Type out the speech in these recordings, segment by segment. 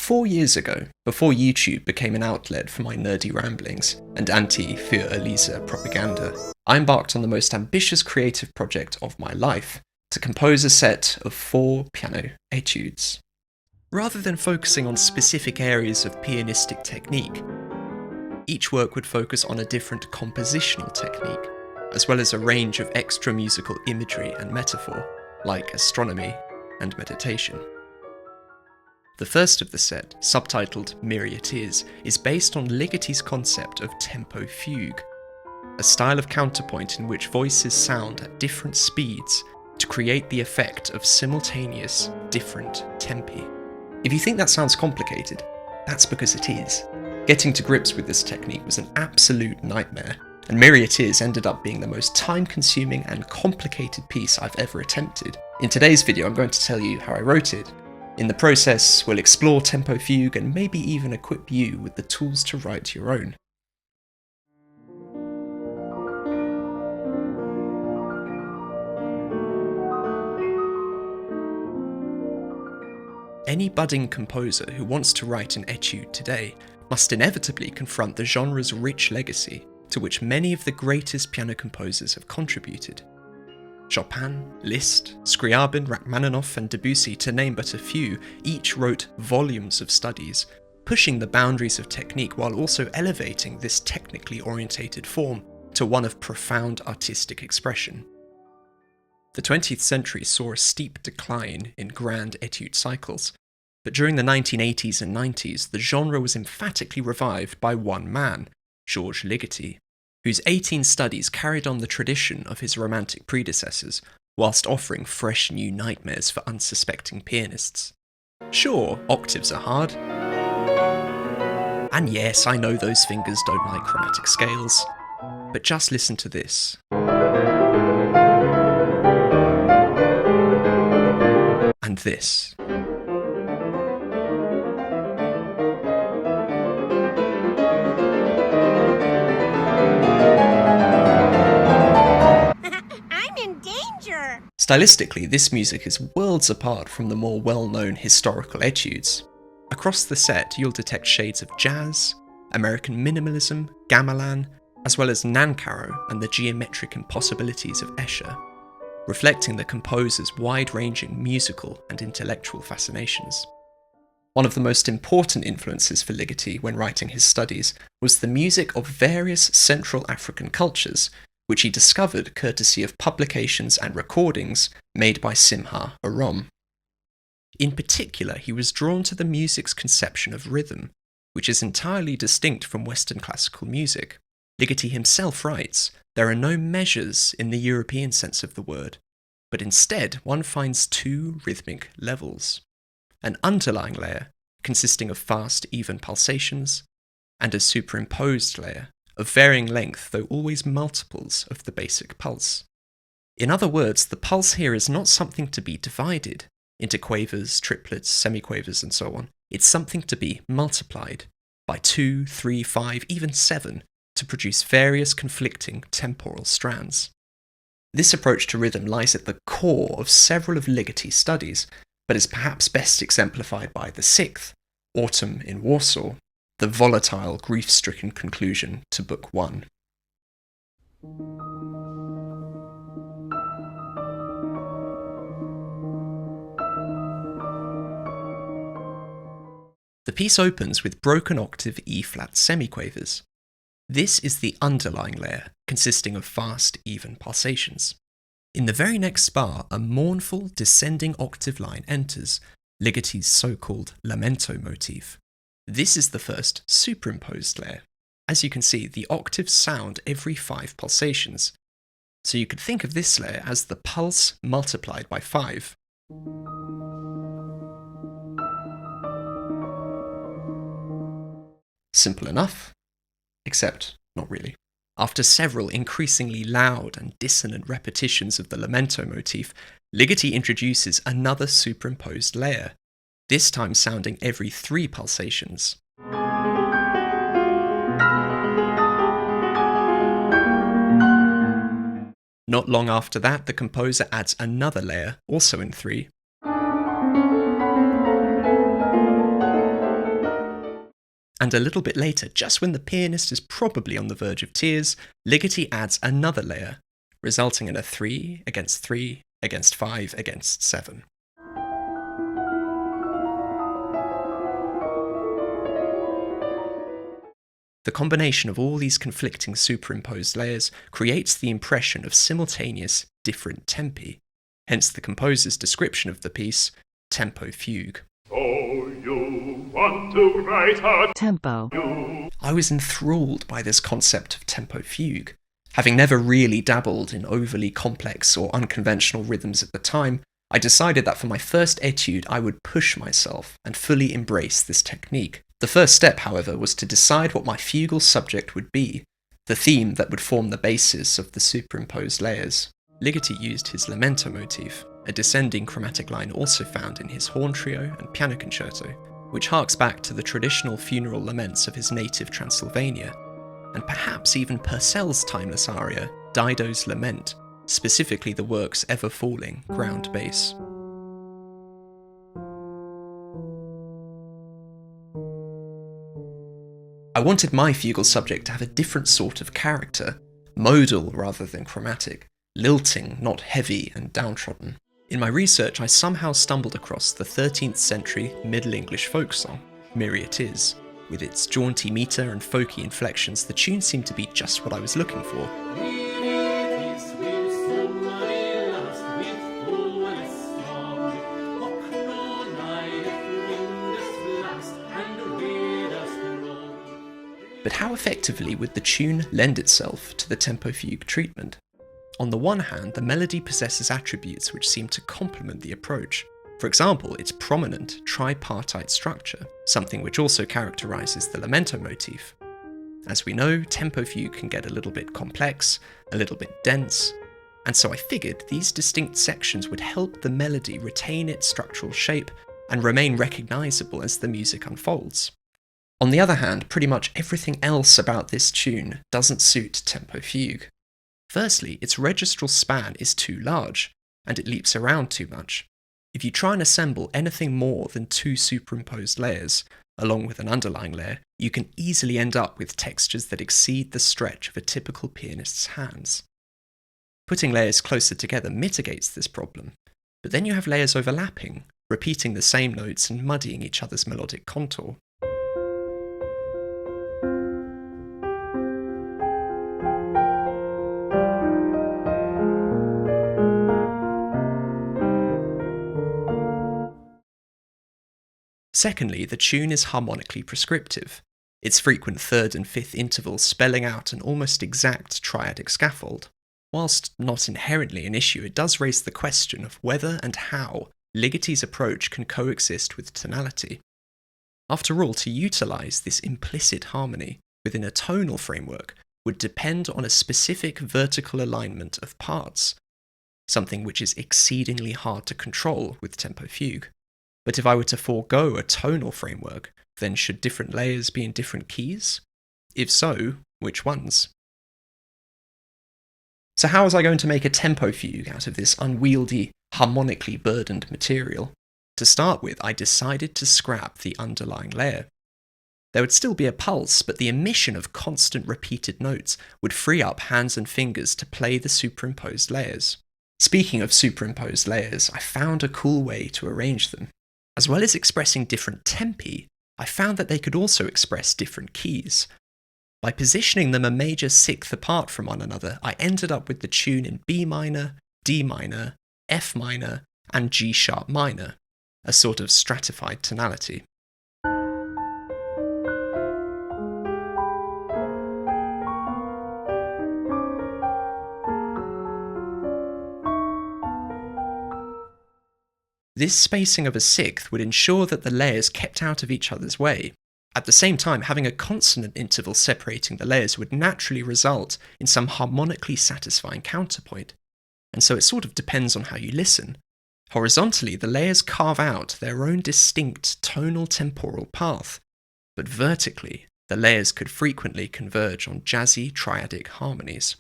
4 years ago, before YouTube became an outlet for my nerdy ramblings and anti-Fur Elise propaganda, I embarked on the most ambitious creative project of my life, to compose a set of 4 piano etudes. Rather than focusing on specific areas of pianistic technique, each work would focus on a different compositional technique, as well as a range of extra musical imagery and metaphor, like astronomy and meditation. The first of the set, subtitled Mirie, is based on Ligeti's concept of tempo fugue, a style of counterpoint in which voices sound at different speeds to create the effect of simultaneous, different tempi. If you think that sounds complicated, that's because it is. Getting to grips with this technique was an absolute nightmare, and Mirie ended up being the most time-consuming and complicated piece I've ever attempted. In today's video, I'm going to tell you how I wrote it. In the process, we'll explore tempo fugue and maybe even equip you with the tools to write your own. Any budding composer who wants to write an etude today must inevitably confront the genre's rich legacy, to which many of the greatest piano composers have contributed. Chopin, Liszt, Scriabin, Rachmaninoff and Debussy, to name but a few, each wrote volumes of studies, pushing the boundaries of technique while also elevating this technically orientated form to one of profound artistic expression. The 20th century saw a steep decline in grand etude cycles, but during the 1980s and 90s, the genre was emphatically revived by one man, Georges Ligeti, whose 18 studies carried on the tradition of his romantic predecessors, whilst offering fresh new nightmares for unsuspecting pianists. Sure, octaves are hard, and yes, I know those fingers don't like chromatic scales, but just listen to this. And this. Stylistically, this music is worlds apart from the more well-known historical etudes. Across the set, you'll detect shades of jazz, American minimalism, gamelan, as well as nankaro and the geometric impossibilities of Escher, reflecting the composer's wide-ranging musical and intellectual fascinations. One of the most important influences for Ligeti when writing his studies was the music of various Central African cultures, which he discovered courtesy of publications and recordings made by Simha Arom. In particular, he was drawn to the music's conception of rhythm, which is entirely distinct from Western classical music. Ligeti himself writes, "There are no measures in the European sense of the word, but instead one finds 2 rhythmic levels, an underlying layer consisting of fast, even pulsations, and a superimposed layer of varying length, though always multiples of the basic pulse. In other words, the pulse here is not something to be divided into quavers, triplets, semiquavers, and so on. It's something to be multiplied by 2, 3, 5, even 7 to produce various conflicting temporal strands." This approach to rhythm lies at the core of several of Ligeti's studies, but is perhaps best exemplified by the 6th, Autumn in Warsaw, the volatile, grief-stricken conclusion to Book 1. The piece opens with broken octave E-flat semiquavers. This is the underlying layer, consisting of fast, even pulsations. In the very next bar, a mournful, descending octave line enters, Ligeti's so-called lamento motif. This is the first superimposed layer. As you can see, the octaves sound every 5 pulsations, so you could think of this layer as the pulse multiplied by 5. Simple enough, except not really. After several increasingly loud and dissonant repetitions of the lamento motif, Ligeti introduces another superimposed layer, this time sounding every 3 pulsations. Not long after that, the composer adds another layer, also in 3. And a little bit later, just when the pianist is probably on the verge of tears, Ligeti adds another layer, resulting in a 3 against 3 against 5 against 7. The combination of all these conflicting superimposed layers creates the impression of simultaneous different tempi, hence the composer's description of the piece, tempo fugue. So you want to write a tempo. I was enthralled by this concept of tempo fugue. Having never really dabbled in overly complex or unconventional rhythms at the time, I decided that for my first etude I would push myself and fully embrace this technique. The first step, however, was to decide what my fugal subject would be, the theme that would form the basis of the superimposed layers. Ligeti used his lamento motif, a descending chromatic line also found in his horn trio and piano concerto, which harks back to the traditional funeral laments of his native Transylvania, and perhaps even Purcell's timeless aria, Dido's Lament, specifically the work's ever-falling ground bass. I wanted my fugal subject to have a different sort of character, modal rather than chromatic, lilting, not heavy and downtrodden. In my research, I somehow stumbled across the 13th century Middle English folk song, Mirie It Is. With its jaunty metre and folky inflections, the tune seemed to be just what I was looking for. But how effectively would the tune lend itself to the tempo fugue treatment? On the one hand, the melody possesses attributes which seem to complement the approach. For example, its prominent tripartite structure, something which also characterises the lamento motif. As we know, tempo fugue can get a little bit complex, a little bit dense, and so I figured these distinct sections would help the melody retain its structural shape and remain recognisable as the music unfolds. On the other hand, pretty much everything else about this tune doesn't suit tempo fugue. Firstly, its registral span is too large, and it leaps around too much. If you try and assemble anything more than 2 superimposed layers, along with an underlying layer, you can easily end up with textures that exceed the stretch of a typical pianist's hands. Putting layers closer together mitigates this problem, but then you have layers overlapping, repeating the same notes and muddying each other's melodic contour. Secondly, the tune is harmonically prescriptive, its frequent third and fifth intervals spelling out an almost exact triadic scaffold. Whilst not inherently an issue, it does raise the question of whether and how Ligeti's approach can coexist with tonality. After all, to utilise this implicit harmony within a tonal framework would depend on a specific vertical alignment of parts, something which is exceedingly hard to control with tempo fugue. But if I were to forego a tonal framework, then should different layers be in different keys? If so, which ones? So how was I going to make a tempo fugue out of this unwieldy, harmonically burdened material? To start with, I decided to scrap the underlying layer. There would still be a pulse, but the emission of constant repeated notes would free up hands and fingers to play the superimposed layers. Speaking of superimposed layers, I found a cool way to arrange them. As well as expressing different tempi, I found that they could also express different keys. By positioning them a major sixth apart from one another, I ended up with the tune in B minor, D minor, F minor, and G sharp minor, a sort of stratified tonality. This spacing of a sixth would ensure that the layers kept out of each other's way. At the same time, having a consonant interval separating the layers would naturally result in some harmonically satisfying counterpoint, and so it sort of depends on how you listen. Horizontally, the layers carve out their own distinct tonal temporal path, but vertically, the layers could frequently converge on jazzy triadic harmonies.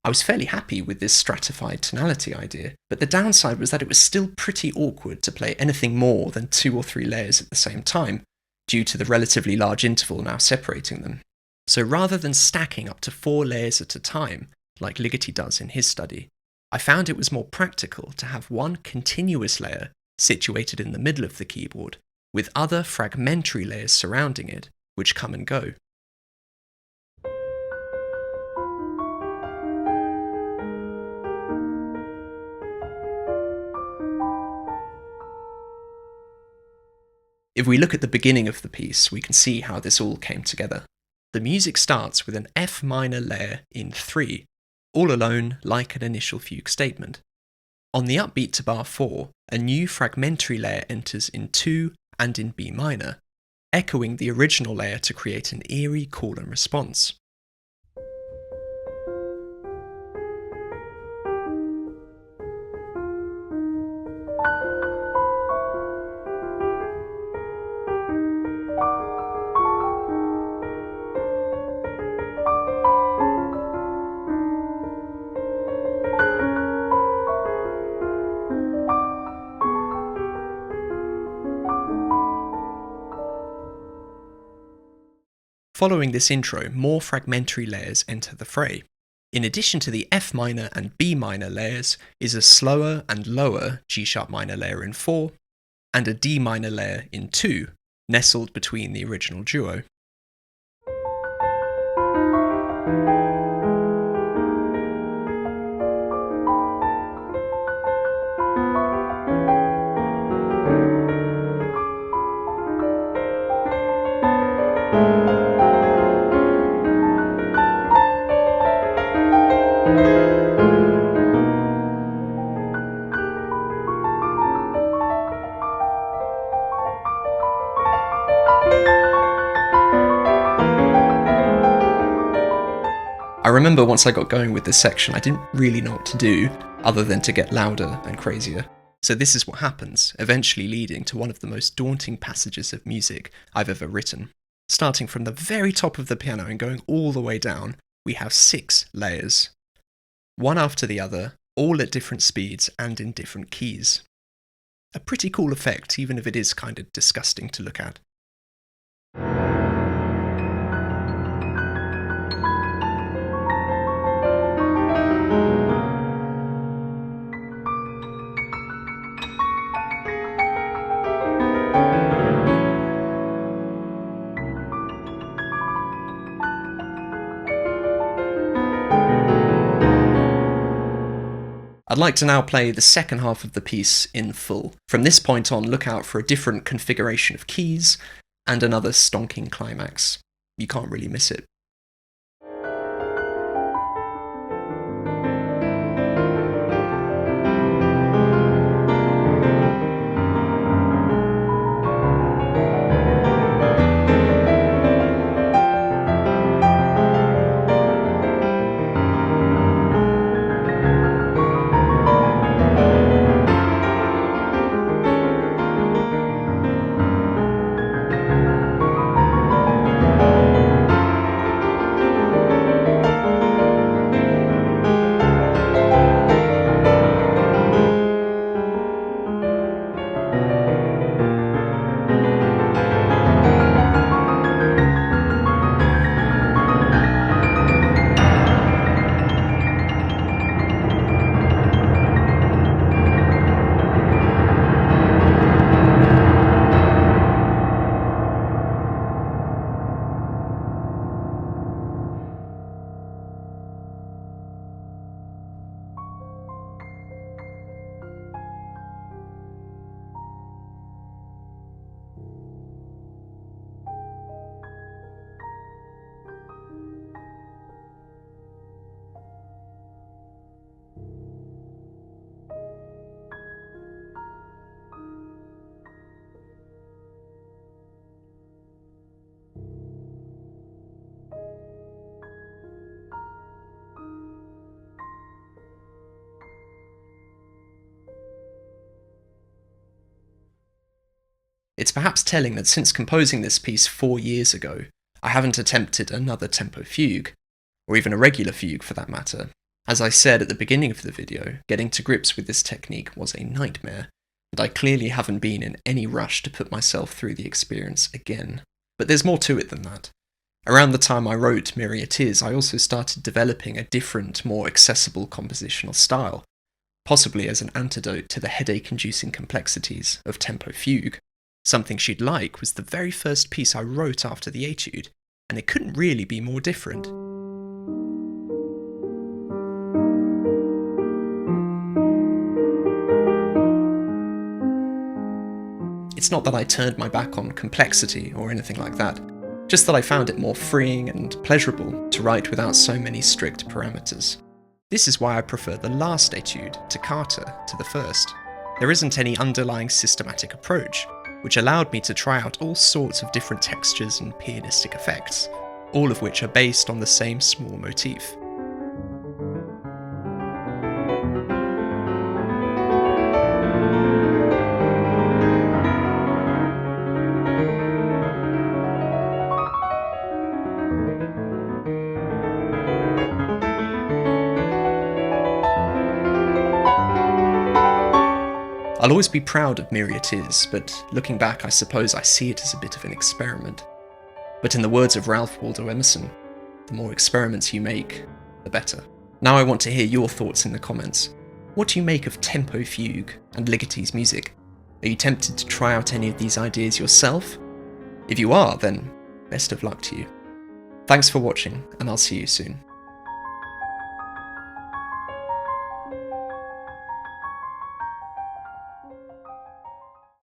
I was fairly happy with this stratified tonality idea, but the downside was that it was still pretty awkward to play anything more than 2 or 3 layers at the same time, due to the relatively large interval now separating them. So rather than stacking up to 4 layers at a time, like Ligeti does in his study, I found it was more practical to have one continuous layer situated in the middle of the keyboard, with other fragmentary layers surrounding it, which come and go. If we look at the beginning of the piece, we can see how this all came together. The music starts with an F minor layer in 3, all alone like an initial fugue statement. On the upbeat to bar 4, a new fragmentary layer enters in 2 and in B minor, echoing the original layer to create an eerie call and response. Following this intro, more fragmentary layers enter the fray. In addition to the F minor and B minor layers is a slower and lower G sharp minor layer in 4, and a D minor layer in 2, nestled between the original duo. I remember once I got going with this section, I didn't really know what to do, other than to get louder and crazier. So this is what happens, eventually leading to one of the most daunting passages of music I've ever written. Starting from the very top of the piano and going all the way down, we have 6 layers. One after the other, all at different speeds and in different keys. A pretty cool effect, even if it is kind of disgusting to look at. I'd like to now play the second half of the piece in full. From this point on, look out for a different configuration of keys and another stonking climax. You can't really miss it. It's perhaps telling that since composing this piece 4 years ago, I haven't attempted another tempo fugue, or even a regular fugue for that matter. As I said at the beginning of the video, getting to grips with this technique was a nightmare, and I clearly haven't been in any rush to put myself through the experience again. But there's more to it than that. Around the time I wrote Mirie, I also started developing a different, more accessible compositional style, possibly as an antidote to the headache-inducing complexities of tempo fugue. Something She'd Like was the very first piece I wrote after the etude, and it couldn't really be more different. It's not that I turned my back on complexity or anything like that, just that I found it more freeing and pleasurable to write without so many strict parameters. This is why I prefer the last etude, Toccata, to the first. There isn't any underlying systematic approach, which allowed me to try out all sorts of different textures and pianistic effects, all of which are based on the same small motif. I'll always be proud of Mirie, but looking back I suppose I see it as a bit of an experiment. But in the words of Ralph Waldo Emerson, the more experiments you make, the better. Now I want to hear your thoughts in the comments. What do you make of tempo fugue and Ligeti's music? Are you tempted to try out any of these ideas yourself? If you are, then best of luck to you. Thanks for watching, and I'll see you soon.